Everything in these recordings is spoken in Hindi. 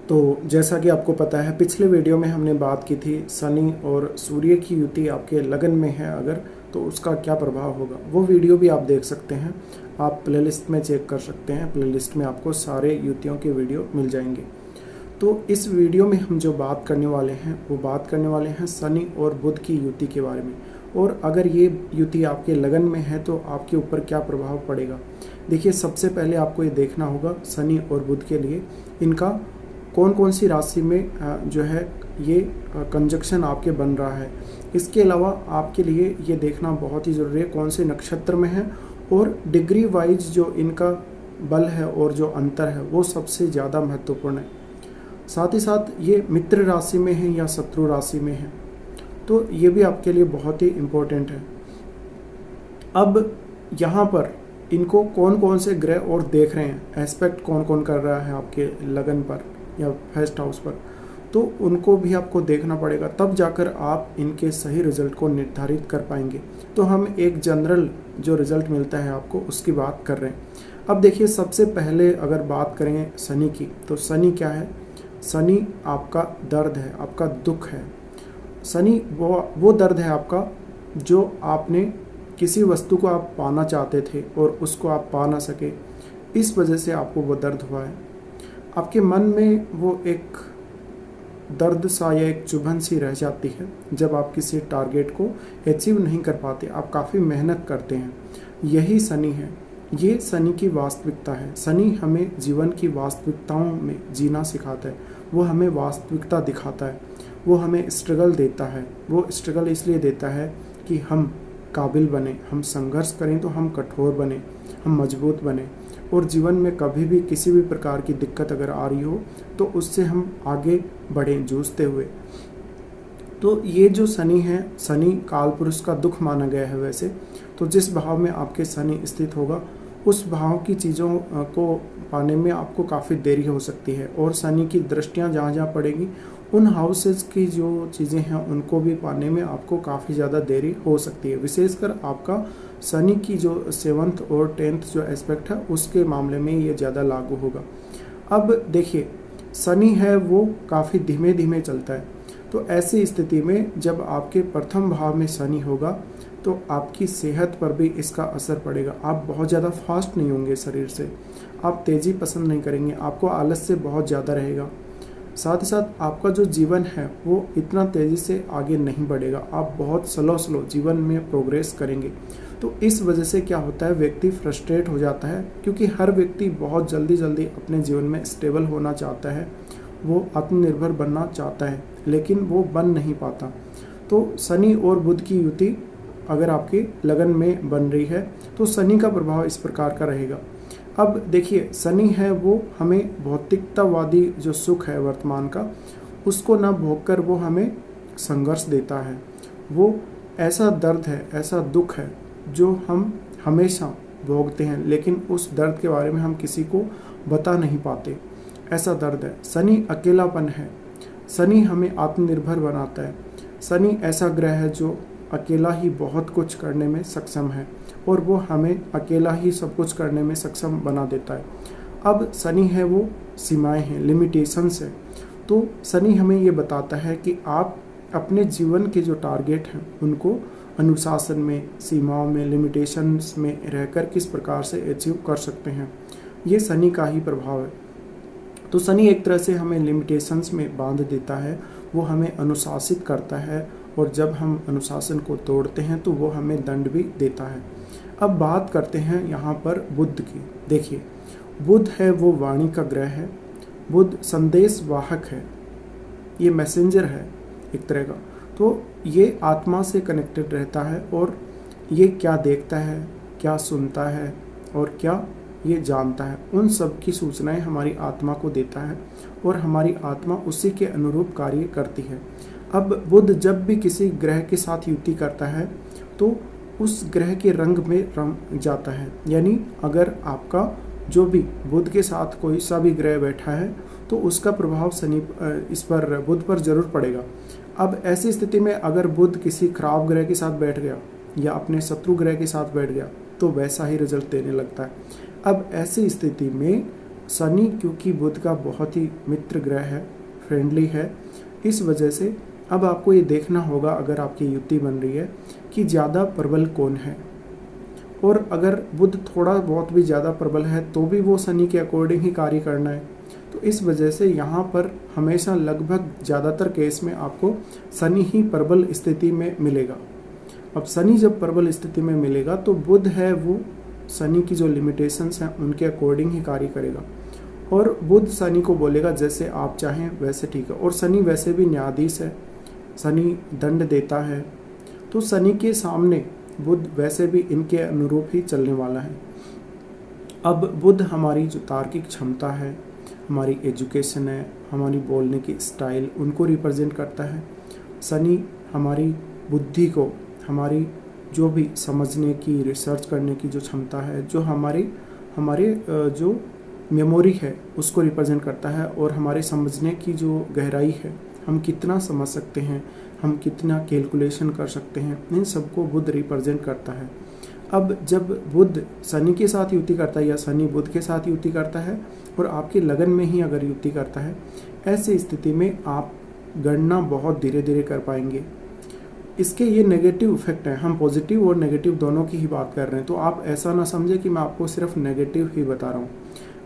तो जैसा कि आपको पता है, पिछले वीडियो में हमने बात की थी शनि और सूर्य की युति आपके लगन में है अगर, तो उसका क्या प्रभाव होगा। वो वीडियो भी आप देख सकते हैं, आप प्लेलिस्ट में चेक कर सकते हैं। प्लेलिस्ट में आपको सारे युतियों के वीडियो मिल जाएंगे। तो इस वीडियो में हम जो बात करने वाले हैं वो बात करने वाले हैं शनि और बुध की युति के बारे में। और अगर ये युति आपके लगन में है तो आपके ऊपर क्या प्रभाव पड़ेगा। देखिए, सबसे पहले आपको ये देखना होगा शनि और बुध के लिए इनका कौन कौन सी राशि में जो है ये कंजक्शन आपके बन रहा है। इसके अलावा आपके लिए ये देखना बहुत ही ज़रूरी है कौन से नक्षत्र में है, और डिग्री वाइज जो इनका बल है और जो अंतर है वो सबसे ज़्यादा महत्वपूर्ण है। साथ ही साथ ये मित्र राशि में है या शत्रु राशि में है, तो ये भी आपके लिए बहुत ही इम्पोर्टेंट है। अब यहाँ पर इनको कौन कौन से ग्रह और देख रहे हैं, एस्पेक्ट कौन कौन कर रहा है आपके लगन पर या फर्स्ट हाउस पर, तो उनको भी आपको देखना पड़ेगा, तब जाकर आप इनके सही रिजल्ट को निर्धारित कर पाएंगे। तो हम एक जनरल जो रिजल्ट मिलता है आपको उसकी बात कर रहे हैं। अब देखिए, सबसे पहले अगर बात करें शनि की, तो शनि क्या है। शनि आपका दर्द है, आपका दुख है। शनि वो दर्द है आपका जो आपने किसी वस्तु को आप पाना चाहते थे और उसको आप पा ना सके, इस वजह से आपको वो दर्द हुआ है। आपके मन में वो एक दर्द सा या एक चुभन सी रह जाती है जब आप किसी टारगेट को अचीव नहीं कर पाते। आप काफ़ी मेहनत करते हैं, यही शनि है। ये शनि की वास्तविकता है। शनि हमें जीवन की वास्तविकताओं में जीना सिखाता है, वो हमें वास्तविकता दिखाता है, वो हमें स्ट्रगल देता है। वो स्ट्रगल इसलिए देता है कि हम काबिल बने, हम संघर्ष करें तो हम कठोर बने, हम मजबूत बने, और जीवन में कभी भी किसी भी प्रकार की दिक्कत अगर आ रही हो तो उससे हम आगे बढ़ें जूझते हुए। तो ये जो शनि है, शनि काल पुरुष का दुख माना गया है वैसे। तो जिस भाव में आपके शनि स्थित होगा उस भाव की चीज़ों को पाने में आपको काफ़ी देरी हो सकती है, और शनि की दृष्टियाँ जहाँ जहाँ पड़ेगी उन हाउसेज की जो चीज़ें हैं उनको भी पाने में आपको काफ़ी ज़्यादा देरी हो सकती है। विशेषकर आपका शनि की जो 7th और 10th जो एस्पेक्ट है उसके मामले में ये ज़्यादा लागू होगा। अब देखिए, शनि है वो काफ़ी धीमे धीमे चलता है, तो ऐसी स्थिति में जब आपके प्रथम भाव में शनि होगा तो आपकी सेहत पर भी इसका असर पड़ेगा। आप बहुत ज़्यादा फास्ट नहीं होंगे शरीर से, आप तेज़ी पसंद नहीं करेंगे, आपको आलस्य बहुत ज़्यादा रहेगा। साथ ही साथ आपका जो जीवन है वो इतना तेज़ी से आगे नहीं बढ़ेगा, आप बहुत स्लो जीवन में प्रोग्रेस करेंगे। तो इस वजह से क्या होता है, व्यक्ति फ्रस्ट्रेट हो जाता है, क्योंकि हर व्यक्ति बहुत जल्दी अपने जीवन में स्टेबल होना चाहता है, वो आत्मनिर्भर बनना चाहता है, लेकिन वो बन नहीं पाता। तो शनि और बुध की युति अगर आपके लगन में बन रही है तो शनि का प्रभाव इस प्रकार का रहेगा। अब देखिए, शनि है वो हमें भौतिकतावादी जो सुख है वर्तमान का, उसको ना भोग कर वो हमें संघर्ष देता है। वो ऐसा दर्द है, ऐसा दुख है जो हम हमेशा भोगते हैं, लेकिन उस दर्द के बारे में हम किसी को बता नहीं पाते। ऐसा दर्द है। शनि अकेलापन है। शनि हमें आत्मनिर्भर बनाता है। शनि ऐसा ग्रह है जो अकेला ही बहुत कुछ करने में सक्षम है, और वो हमें अकेला ही सब कुछ करने में सक्षम बना देता है। अब शनि है वो सीमाएं हैं, लिमिटेशंस है। तो शनि हमें ये बताता है कि आप अपने जीवन के जो टारगेट हैं उनको अनुशासन में, सीमाओं में, लिमिटेशंस में रहकर किस प्रकार से अचीव कर सकते हैं। ये शनि का ही प्रभाव है। तो शनि एक तरह से हमें लिमिटेशंस में बांध देता है, वो हमें अनुशासित करता है, और जब हम अनुशासन को तोड़ते हैं तो वो हमें दंड भी देता है। अब बात करते हैं यहाँ पर बुध की। देखिए, बुध है वो वाणी का ग्रह है। बुध संदेश वाहक है, ये मैसेंजर है एक तरह का। तो ये आत्मा से कनेक्टेड रहता है, और ये क्या देखता है, क्या सुनता है और क्या ये जानता है, उन सब की सूचनाएं हमारी आत्मा को देता है, और हमारी आत्मा उसी के अनुरूप कार्य करती है। अब बुध जब भी किसी ग्रह के साथ युति करता है तो उस ग्रह के रंग में रंग जाता है। यानी अगर आपका जो भी बुध के साथ कोई सा भी ग्रह बैठा है तो उसका प्रभाव शनि इस पर बुध पर जरूर पड़ेगा। अब ऐसी स्थिति में अगर बुध किसी खराब ग्रह के साथ बैठ गया या अपने शत्रु ग्रह के साथ बैठ गया तो वैसा ही रिजल्ट देने लगता है। अब ऐसी स्थिति में शनि क्योंकि बुध का बहुत ही मित्र ग्रह है, फ्रेंडली है, इस वजह से अब आपको ये देखना होगा अगर आपकी युति बन रही है कि ज़्यादा प्रबल कौन है। और अगर बुध थोड़ा बहुत भी ज़्यादा प्रबल है तो भी वो शनि के अकॉर्डिंग ही कार्य करना है। तो इस वजह से यहाँ पर हमेशा लगभग ज़्यादातर केस में आपको शनि ही प्रबल स्थिति में मिलेगा। अब शनि जब प्रबल स्थिति में मिलेगा तो बुध है वो शनि की जो लिमिटेशंस हैं उनके अकॉर्डिंग ही कार्य करेगा, और बुध शनि को बोलेगा जैसे आप चाहें वैसे ठीक है। और शनि वैसे भी न्यायाधीश है, शनि दंड देता है, तो शनि के सामने बुध वैसे भी इनके अनुरूप ही चलने वाला है। अब बुध हमारी जो तार्किक क्षमता है, हमारी एजुकेशन है, हमारी बोलने की स्टाइल, उनको रिप्रेजेंट करता है। शनि हमारी बुद्धि को, हमारी जो भी समझने की, रिसर्च करने की जो क्षमता है, जो हमारे जो मेमोरी है उसको रिप्रेजेंट करता है, और हमारे समझने की जो गहराई है, हम कितना समझ सकते हैं, हम कितना कैलकुलेशन कर सकते हैं, इन सबको बुध रिप्रेजेंट करता है। अब जब बुध शनि के साथ युति करता है या शनि बुध के साथ युति करता है और आपके लगन में ही अगर युति करता है, ऐसी स्थिति में आप गणना बहुत धीरे धीरे कर पाएंगे। इसके ये नेगेटिव इफेक्ट हैं, हम पॉजिटिव और नेगेटिव दोनों की ही बात कर रहे हैं, तो आप ऐसा ना समझे कि मैं आपको सिर्फ नेगेटिव ही बता रहा हूँ।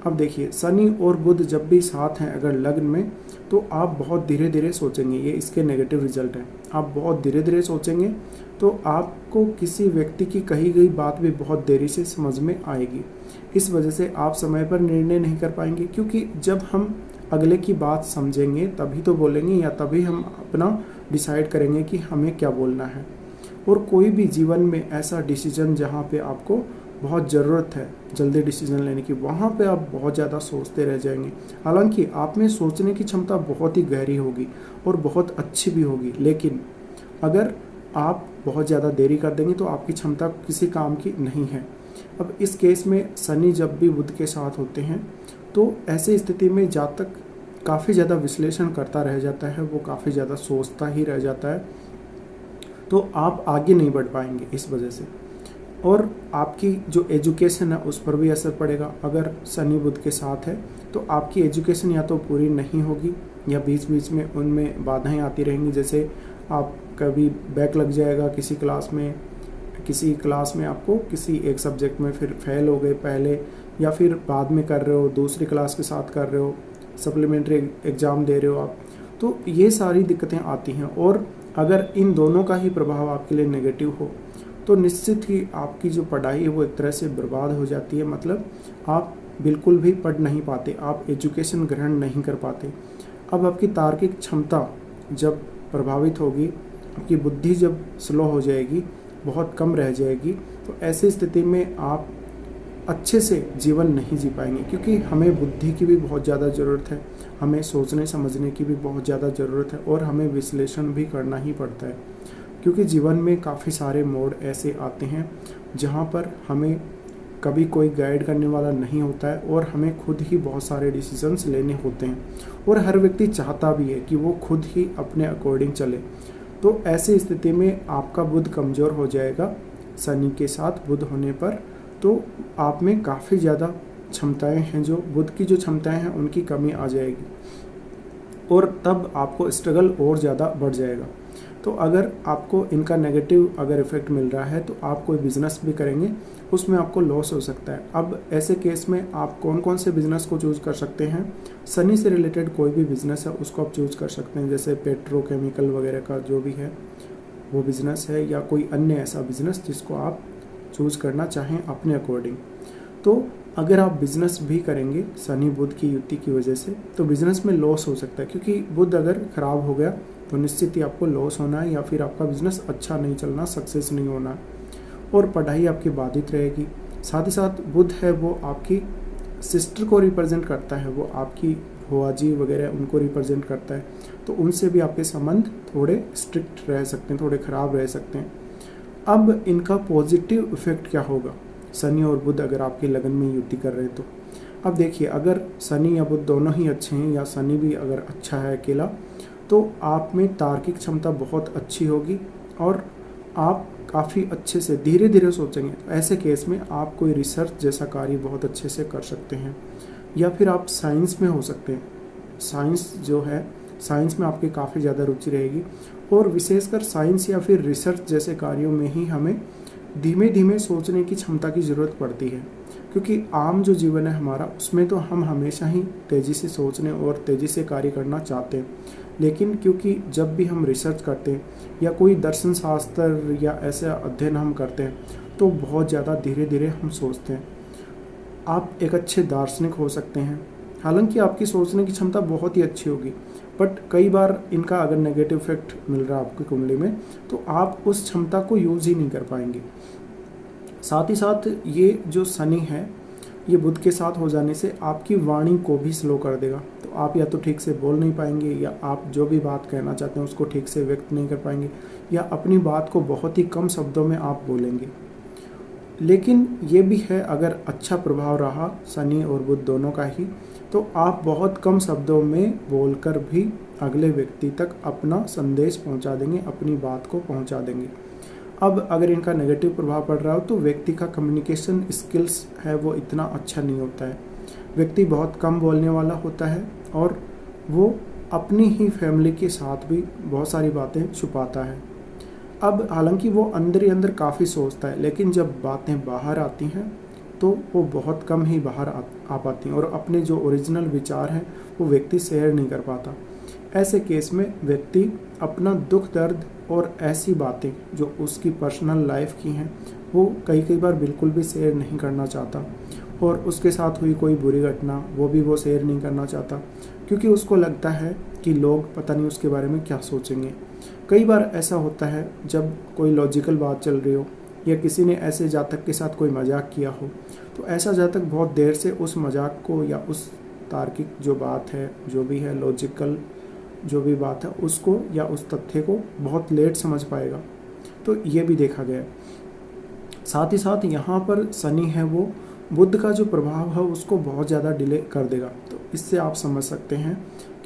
अब देखिए, शनि और बुध जब भी साथ हैं अगर लग्न में, तो आप बहुत धीरे धीरे सोचेंगे, ये इसके नेगेटिव रिजल्ट हैं। आप बहुत धीरे धीरे सोचेंगे तो आपको किसी व्यक्ति की कही गई बात भी बहुत देरी से समझ में आएगी। इस वजह से आप समय पर निर्णय नहीं कर पाएंगे, क्योंकि जब हम अगले की बात समझेंगे तभी तो बोलेंगे, या तभी हम अपना डिसाइड करेंगे कि हमें क्या बोलना है। और कोई भी जीवन में ऐसा डिसीजन जहाँ पे आपको बहुत ज़रूरत है जल्दी डिसीजन लेने की, वहाँ पे आप बहुत ज़्यादा सोचते रह जाएंगे। हालांकि आप में सोचने की क्षमता बहुत ही गहरी होगी और बहुत अच्छी भी होगी, लेकिन अगर आप बहुत ज़्यादा देरी कर देंगे तो आपकी क्षमता किसी काम की नहीं है। अब इस केस में शनि जब भी बुध के साथ होते हैं तो ऐसी स्थिति में जब तक काफ़ी ज़्यादा विश्लेषण करता रह जाता है, वो काफ़ी ज़्यादा सोचता ही रह जाता है, तो आप आगे नहीं बढ़ पाएंगे इस वजह से। और आपकी जो एजुकेशन है उस पर भी असर पड़ेगा। अगर शनि बुध के साथ है तो आपकी एजुकेशन या तो पूरी नहीं होगी या बीच बीच में उनमें बाधाएं आती रहेंगी। जैसे आप कभी बैक लग जाएगा किसी क्लास में आपको किसी एक सब्जेक्ट में, फिर फेल हो गए पहले, या फिर बाद में कर रहे हो, दूसरी क्लास के साथ कर रहे हो, सप्लीमेंट्री एग्ज़ाम दे रहे हो आप, तो ये सारी दिक्कतें आती हैं। और अगर इन दोनों का ही प्रभाव आपके लिए नेगेटिव हो तो निश्चित ही आपकी जो पढ़ाई है वो एक तरह से बर्बाद हो जाती है। मतलब आप बिल्कुल भी पढ़ नहीं पाते, आप एजुकेशन ग्रहण नहीं कर पाते। अब आपकी तार्किक क्षमता जब प्रभावित होगी, आपकी बुद्धि जब स्लो हो जाएगी, बहुत कम रह जाएगी, तो ऐसी स्थिति में आप अच्छे से जीवन नहीं जी पाएंगे। क्योंकि हमें बुद्धि की भी बहुत ज़्यादा ज़रूरत है, हमें सोचने समझने की भी बहुत ज़्यादा ज़रूरत है, और हमें विश्लेषण भी करना ही पड़ता है। क्योंकि जीवन में काफ़ी सारे मोड़ ऐसे आते हैं जहाँ पर हमें कभी कोई गाइड करने वाला नहीं होता है, और हमें खुद ही बहुत सारे डिसीजंस लेने होते हैं, और हर व्यक्ति चाहता भी है कि वो खुद ही अपने अकॉर्डिंग चले। तो ऐसी स्थिति में आपका बुध कमज़ोर हो जाएगा शनि के साथ बुध होने पर, तो आप में काफ़ी ज़्यादा क्षमताएं हैं, जो बुध की जो क्षमताएं हैं उनकी कमी आ जाएगी, और तब आपको स्ट्रगल और ज़्यादा बढ़ जाएगा। तो अगर आपको इनका नेगेटिव अगर इफेक्ट मिल रहा है तो आप कोई बिजनेस भी करेंगे, उसमें आपको लॉस हो सकता है। अब ऐसे केस में आप कौन कौन से बिजनेस को चूज़ कर सकते हैं? शनि से रिलेटेड कोई भी बिजनेस है उसको आप चूज़ कर सकते हैं, जैसे पेट्रोकेमिकल वगैरह का जो भी है वो बिज़नेस है, या कोई अन्य ऐसा बिजनेस जिसको आप चूज़ करना चाहें अपने अकॉर्डिंग। तो अगर आप बिजनेस भी करेंगे शनि बुध की युति की वजह से, तो बिजनेस में लॉस हो सकता है, क्योंकि बुध अगर ख़राब हो गया तो निश्चित ही आपको लॉस होना है, या फिर आपका बिजनेस अच्छा नहीं चलना, सक्सेस नहीं होना, और पढ़ाई आपकी बाधित रहेगी। साथ ही साथ बुध है वो आपकी सिस्टर को रिप्रेजेंट करता है, वो आपकी बुआ जी वगैरह उनको रिप्रेजेंट करता है, तो उनसे भी आपके संबंध थोड़े स्ट्रिक्ट रह सकते हैं, थोड़े ख़राब रह सकते हैं। अब इनका पॉजिटिव इफेक्ट क्या होगा शनि और बुध अगर आपके लगन में युति कर रहे हैं तो? अब देखिए, अगर शनि या बुध दोनों ही अच्छे हैं, या शनि भी अगर अच्छा है अकेला, तो आप में तार्किक क्षमता बहुत अच्छी होगी और आप काफ़ी अच्छे से धीरे धीरे सोचेंगे। ऐसे केस में आप कोई रिसर्च जैसा कार्य बहुत अच्छे से कर सकते हैं। या फिर आप साइंस में हो सकते हैं। साइंस जो है, साइंस में आपकी काफ़ी ज़्यादा रुचि रहेगी और विशेषकर साइंस या फिर रिसर्च जैसे कार्यों में ही हमें धीमे धीमे सोचने की क्षमता की ज़रूरत पड़ती है, क्योंकि आम जो जीवन है हमारा, उसमें तो हम हमेशा ही तेज़ी से सोचने और तेज़ी से कार्य करना चाहते हैं। लेकिन क्योंकि जब भी हम रिसर्च करते हैं या कोई दर्शन शास्त्र या ऐसा अध्ययन हम करते हैं तो बहुत ज़्यादा धीरे धीरे हम सोचते हैं। आप एक अच्छे दार्शनिक हो सकते हैं, हालांकि आपकी सोचने की क्षमता बहुत ही अच्छी होगी, बट कई बार इनका अगर नेगेटिव इफेक्ट मिल रहा है आपकी कुंडली में तो आप उस क्षमता को यूज़ ही नहीं कर पाएंगे। साथ ही साथ ये जो शनि है, ये बुध के साथ हो जाने से आपकी वाणी को भी स्लो कर देगा। तो आप या तो ठीक से बोल नहीं पाएंगे, या आप जो भी बात कहना चाहते हैं उसको ठीक से व्यक्त नहीं कर पाएंगे, या अपनी बात को बहुत ही कम शब्दों में आप बोलेंगे। लेकिन ये भी है, अगर अच्छा प्रभाव रहा शनि और बुध दोनों का ही, तो आप बहुत कम शब्दों में बोलकर भी अगले व्यक्ति तक अपना संदेश पहुंचा देंगे, अपनी बात को पहुंचा देंगे। अब अगर इनका नेगेटिव प्रभाव पड़ रहा हो तो व्यक्ति का कम्युनिकेशन स्किल्स है वो इतना अच्छा नहीं होता है। व्यक्ति बहुत कम बोलने वाला होता है और वो अपनी ही फैमिली के साथ भी बहुत सारी बातें छुपाता है। अब हालांकि वो अंदर ही अंदर काफ़ी सोचता है, लेकिन जब बातें बाहर आती हैं तो वो बहुत कम ही बाहर आ पाती हैं और अपने जो ओरिजिनल विचार हैं वो व्यक्ति शेयर नहीं कर पाता। ऐसे केस में व्यक्ति अपना दुख दर्द और ऐसी बातें जो उसकी पर्सनल लाइफ की हैं वो कई बार बिल्कुल भी शेयर नहीं करना चाहता, और उसके साथ हुई कोई बुरी घटना वो भी वो शेयर नहीं करना चाहता, क्योंकि उसको लगता है कि लोग पता नहीं उसके बारे में क्या सोचेंगे। कई बार ऐसा होता है जब कोई लॉजिकल बात चल रही हो या किसी ने ऐसे जातक के साथ कोई मजाक किया हो, तो ऐसा जातक बहुत देर से उस मजाक को या उस तार्किक जो बात है, जो भी है लॉजिकल जो भी बात है, उसको या उस तथ्य को बहुत लेट समझ पाएगा। तो ये भी देखा गया। साथ ही साथ यहाँ पर शनि है वो बुध का जो प्रभाव है उसको बहुत ज़्यादा डिले कर देगा। तो इससे आप समझ सकते हैं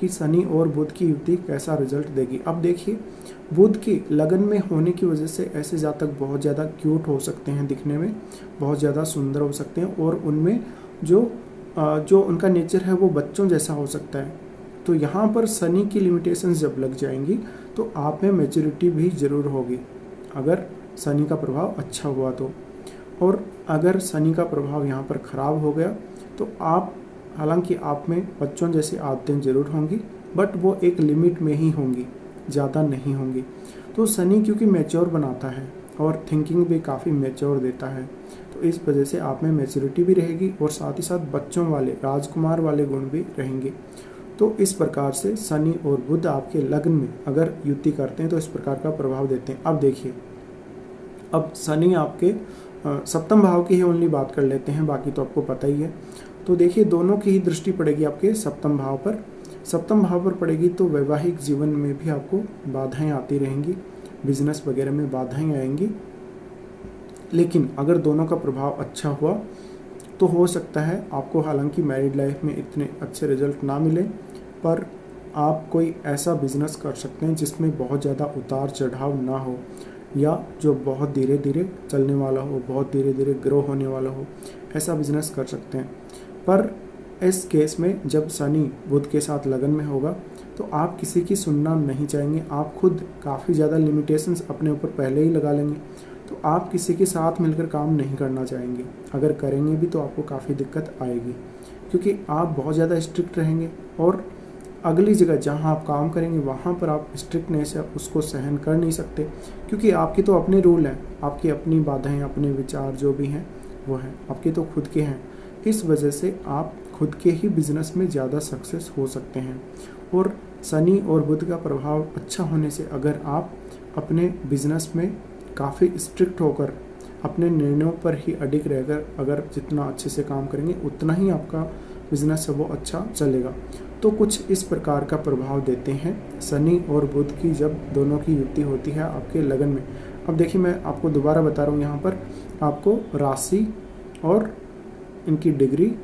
कि शनि और बुध की युति कैसा रिजल्ट देगी। अब देखिए, बुध की लगन में होने की वजह से ऐसे जातक बहुत ज़्यादा क्यूट हो सकते हैं, दिखने में बहुत ज़्यादा सुंदर हो सकते हैं, और उनमें जो उनका नेचर है वो बच्चों जैसा हो सकता है। तो यहाँ पर शनि की लिमिटेशंस जब लग जाएंगी तो आप में मैच्योरिटी भी ज़रूर होगी, अगर शनि का प्रभाव अच्छा हुआ तो। और अगर शनि का प्रभाव यहाँ पर ख़राब हो गया तो आप, हालांकि आप में बच्चों जैसी आदतें ज़रूर होंगी, बट वो एक लिमिट में ही होंगी, ज़्यादा नहीं होंगी। तो शनि क्योंकि मैच्योर बनाता है और थिंकिंग भी काफ़ी मैच्योर देता है, तो इस वजह से आप में मैच्योरिटी भी रहेगी और साथ ही साथ बच्चों वाले, राजकुमार वाले गुण भी रहेंगे। तो इस प्रकार से शनि और बुध आपके लग्न में अगर युति करते हैं तो इस प्रकार का प्रभाव देते हैं। अब देखिए, अब शनि आपके सप्तम भाव की ही ओनली बात कर लेते हैं, बाकी तो आपको पता ही है। तो देखिए, दोनों की ही दृष्टि पड़ेगी आपके सप्तम भाव पर। सप्तम भाव पर पड़ेगी तो वैवाहिक जीवन में भी आपको बाधाएं आती रहेंगी, बिजनेस वगैरह में बाधाएं आएंगी। लेकिन अगर दोनों का प्रभाव अच्छा हुआ तो हो सकता है आपको, हालांकि मैरिड लाइफ में इतने अच्छे रिजल्ट ना मिले, पर आप कोई ऐसा बिजनेस कर सकते हैं जिसमें बहुत ज़्यादा उतार चढ़ाव ना हो, या जो बहुत धीरे धीरे चलने वाला हो, बहुत धीरे धीरे ग्रो होने वाला हो, ऐसा बिजनेस कर सकते हैं। पर इस केस में जब शनि बुध के साथ लगन में होगा तो आप किसी की सुनना नहीं चाहेंगे, आप खुद काफ़ी ज़्यादा लिमिटेशंस अपने ऊपर पहले ही लगा लेंगे, तो आप किसी के साथ मिलकर काम नहीं करना चाहेंगे। अगर करेंगे भी तो आपको काफ़ी दिक्कत आएगी, क्योंकि आप बहुत ज़्यादा स्ट्रिक्ट रहेंगे और अगली जगह जहां आप काम करेंगे वहां पर आप स्ट्रिक्टनेस है उसको सहन कर नहीं सकते, क्योंकि आपके तो अपने रूल हैं, आपकी अपनी बाधाएं, अपने विचार जो भी हैं वो हैं, आपके तो खुद के हैं। इस वजह से आप खुद के ही बिजनेस में ज़्यादा सक्सेस हो सकते हैं। और शनि और बुध का प्रभाव अच्छा होने से अगर आप अपने बिजनेस में काफ़ी स्ट्रिक्ट होकर अपने निर्णयों पर ही अडिग रहकर अगर जितना अच्छे से काम करेंगे उतना ही आपका बिजनेस है वो अच्छा चलेगा। तो कुछ इस प्रकार का प्रभाव देते हैं शनि और बुध की जब दोनों की युति होती है आपके लगन में। अब देखिए, मैं आपको दोबारा बता रहा हूँ, यहाँ पर आपको राशि और इनकी डिग्री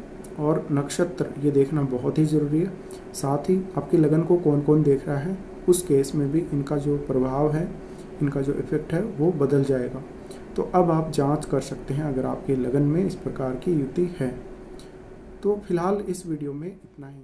और नक्षत्र ये देखना बहुत ही ज़रूरी है। साथ ही आपके लगन को कौन कौन देख रहा है, उस केस में भी इनका जो प्रभाव है, इनका जो इफेक्ट है वो बदल जाएगा। तो अब आप जांच कर सकते हैं अगर आपके लगन में इस प्रकार की युति है। तो फिलहाल इस वीडियो में इतना ही।